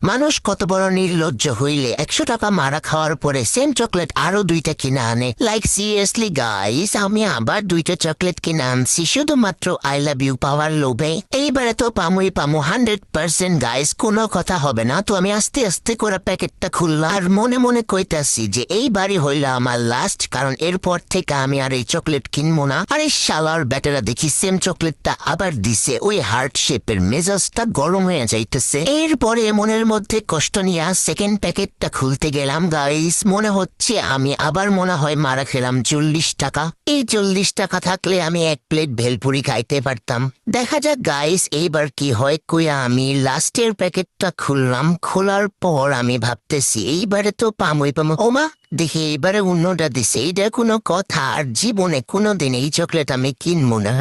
মানুষ কত বড় নির্লজ্জ হইলে 100 টাকা মারা খাওয়ার পরে সেম চকলেট আরো 2টা কিনে আনে। লাইক সিরিয়াসলি গাইস, আমি আবার 2টা চকলেট কিনে আনছি শুধুমাত্র আই লাভ ইউ পাওয়ার লোভে। এইবারে তো পামুই পামু 100% গাইস, কোনো কথা হবে না। তো আমি আস্তে আস্তে করে প্যাকেটটা খুললাম আর মনে মনে কইতাছি যে এইবারই হইল আমার লাস্ট, কারণ এরপর থেকে আমি আর এই চকলেট কিনবো না। আর এই শালার ব্যাটারা দেখি সেম চকলেটটা আবার দিছে, ওই হার্ট শেপের। মেজাজটা গরম হয়ে যাইতেছে। এরপরে মনের মধ্যে কষ্ট নিয়ে সেকেন্ড প্যাকেটটা খুলতে গেলাম গাইস। মনে হচ্ছে আমি আবার মনে হয় মারা খেলাম 40 টাকা। এই 40 টাকা থাকলে আমি 1 প্লেট ভেলপুরি খাইতে পারতাম। দেখা যাক গাইস এইবার কি হয়। কইয়া আমি লাস্টের প্যাকেটটা খুললাম। খোলার পর আমি ভাবতেছি এইবারে তো পামুই পামু। ওমা, দেখি এইবারে অন্যটা দিছে। এইটা কোনো কথা? আর জীবনে কোনোদিন এই চকলেট আমি কিনবো না।